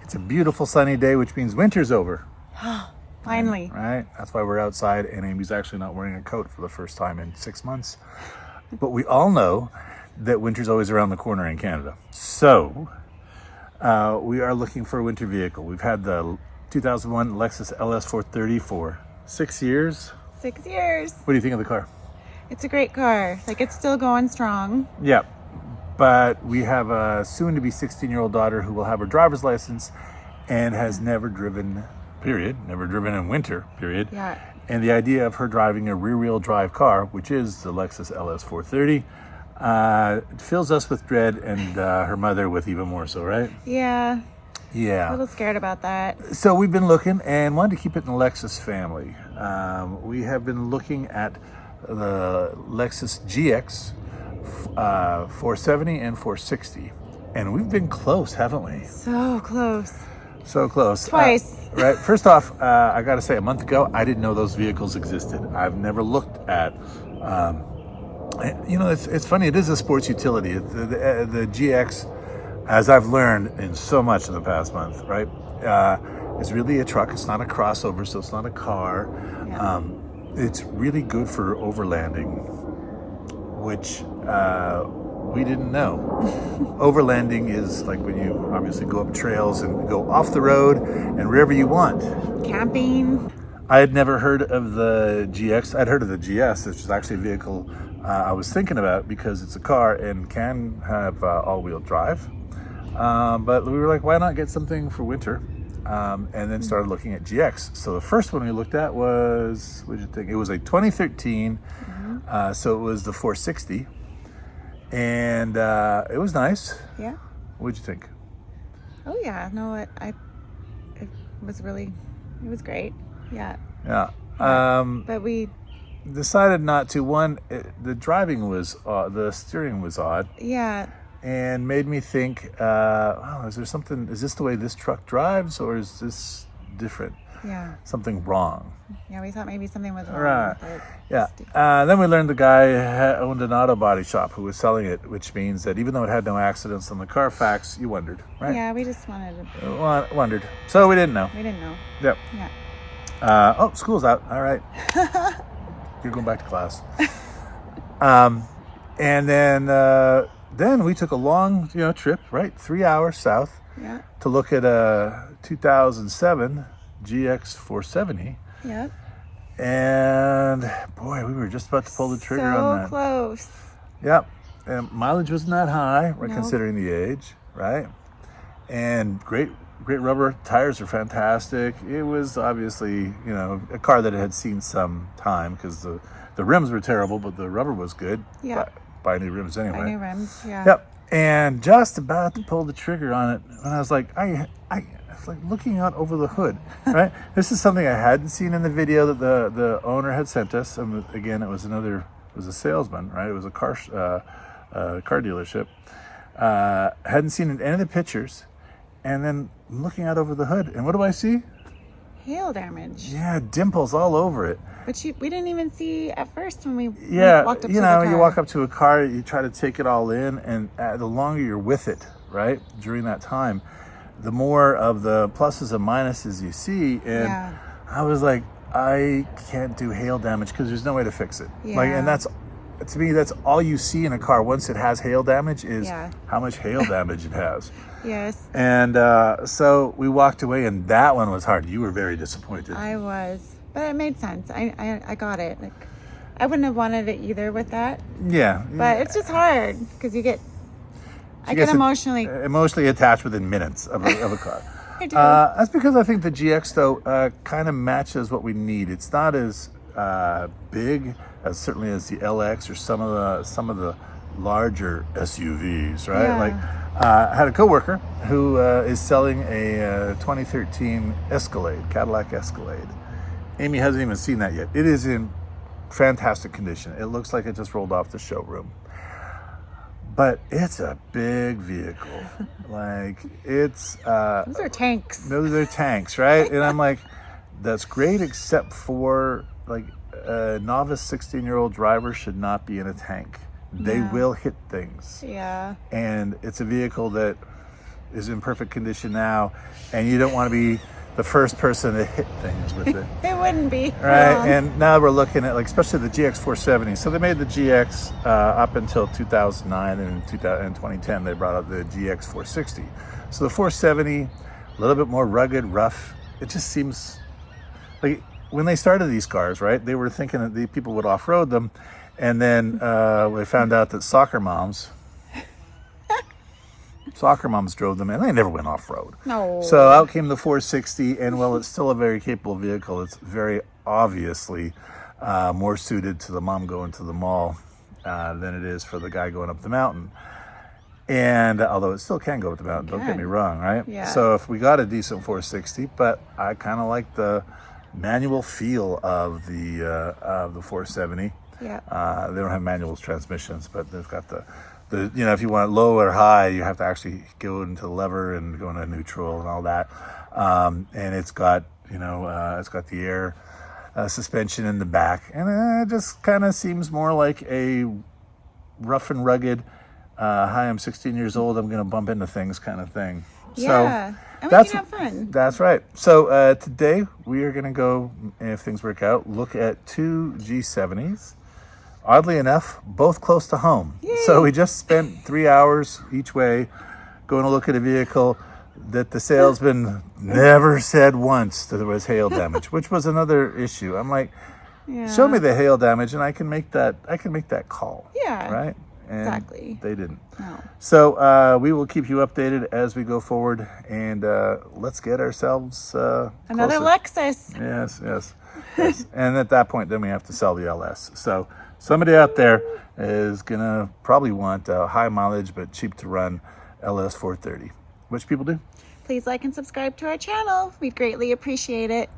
It's a beautiful sunny day, which means winter's over. Finally. Right? That's why we're outside, and Amy's actually not wearing a coat for the first time in 6 months. But we all know that winter's always around the corner in Canada. So we are looking for a winter vehicle. We've had the 2001 Lexus LS 430 for 6 years. 6 years. What do you think of the car? It's a great car. Like, it's still going strong. Yeah. But we have a soon-to-be 16-year-old daughter who will have her driver's license and has never driven, period, never driven in winter, period. Yeah. And the idea of her driving a rear-wheel drive car, which is the Lexus LS 430, fills us with dread, and her mother with even more so, right? Yeah. A Yeah. little scared about that. So we've been looking and wanted to keep it in the Lexus family. We have been looking at the Lexus GX 470 and 460. And we've been close, haven't we? So close. So close. Twice. Right. First off, I got to say, a month ago, I didn't know those vehicles existed. I've never looked at, it's funny. It is a sports utility. The GX, as I've learned in so much in the past month, right, is really a truck. It's not a crossover, so it's not a car. Yeah. It's really good for overlanding, which we didn't know. Overlanding is like when you obviously go up trails and go off the road and wherever you want. Camping. I had never heard of the GX. I'd heard of the GS, which is actually a vehicle I was thinking about because it's a car and can have all-wheel drive. But we were like, why not get something for winter? And then started looking at GX. So the first one we looked at was, what did you think? It was a 2013, so it was the 460. And it was nice. Yeah. What'd you think? Oh yeah. No, it was great. Yeah. Yeah. But we, Decided not to. One, the driving was, the steering was odd. yeah. And made me think, is this the way this truck drives, or is this different? Yeah. Something wrong. Yeah, we thought maybe something was wrong. Right. But Yeah. Then we learned the guy owned an auto body shop who was selling it, which means that even though it had no accidents on the Carfax, you wondered, right? Yeah, we just wanted to. Wondered. So we didn't know. We didn't know. Yep. Yeah. School's out. All right. You're going back to class. And then we took a long, trip, right? 3 hours south Yeah. to look at a 2007 GX 470. Yep. And boy, we were just about to pull the trigger on that. So close. Yep. And mileage wasn't that high, right, No. considering the age, right? And great rubber tires are fantastic. It was obviously, a car that had seen some time because the rims were terrible, but the rubber was good. Yeah. Buy new rims anyway. By new rims. Yeah. Yep. And just about to pull the trigger on it, and I was like, I was like looking out over the hood, right? This is something I hadn't seen in the video that the owner had sent us. And again, it was a salesman, right? It was a car dealership. Hadn't seen it in any of the pictures. And then looking out over the hood, and what do I see? Hail damage. Yeah, dimples all over it. But we didn't even see at first when we Yeah, walked up to the car. you walk up to a car, you try to take it all in, and the longer you're with it, right, during that time, the more of the pluses and minuses you see. And Yeah. I was like, I can't do hail damage because there's no way to fix it. Like, Yeah. and to me, that's all you see in a car once it has hail damage is Yeah. how much hail damage it has. Yes. And so we walked away, and that one was hard. You were very disappointed. I was. But it made sense. I got it. Like, I wouldn't have wanted it either with that. Yeah. But it's just hard because I gets get emotionally attached within minutes of a car. I do. That's because I think the GX though kind of matches what we need. It's not as big as certainly as the LX or some of the larger SUVs, right? Yeah. Like I had a coworker who is selling a 2013 Escalade, Cadillac Escalade. Amy hasn't even seen that yet. It is in fantastic condition. It looks like it just rolled off the showroom. But it's a big vehicle. Like, it's... Those are tanks. Those are tanks, right? And I'm like, that's great, except for, like, a novice 16-year-old driver should not be in a tank. They Yeah. will hit things. Yeah. And it's a vehicle that is in perfect condition now, and you don't want to be the first person to hit things with it. It wouldn't be. Right, and now we're looking at, like, especially the GX 470. So they made the GX up until 2009, and in 2010 they brought out the GX 460. So the 470, a little bit more rugged, rough. It just seems like when they started these cars, right, they were thinking that the people would off-road them, and then we found out that soccer moms drove them, and they never went off-road. No. So out came the 460, and while it's still a very capable vehicle, it's very obviously more suited to the mom going to the mall than it is for the guy going up the mountain. And although it still can go up the mountain, don't get me wrong, right? Yeah. So if we got a decent 460, but I kind of like the manual feel of the 470. Yeah. They don't have manual transmissions, but they've got the if you want it low or high, you have to actually go into the lever and go into neutral and all that. And it's got it's got the air suspension in the back, and it just kind of seems more like a rough and rugged. Hi, I'm 16 years old. I'm going to bump into things kind of thing. Yeah. So and we can have fun. That's right. So today we are going to go, if things work out, look at two G70s. Oddly enough, both close to home. Yay. So we just spent 3 hours each way going to look at a vehicle that the salesman never said once that there was hail damage, which was another issue. I'm like, show me the hail damage and I can make that call. Yeah. Right? And exactly. They didn't. No. So we will keep you updated as we go forward, and let's get ourselves another closer. Lexus. Yes. And at that point, then we have to sell the LS. So somebody out there is gonna probably want a high mileage but cheap to run LS 430, which people do. Please like and subscribe to our channel. We'd greatly appreciate it.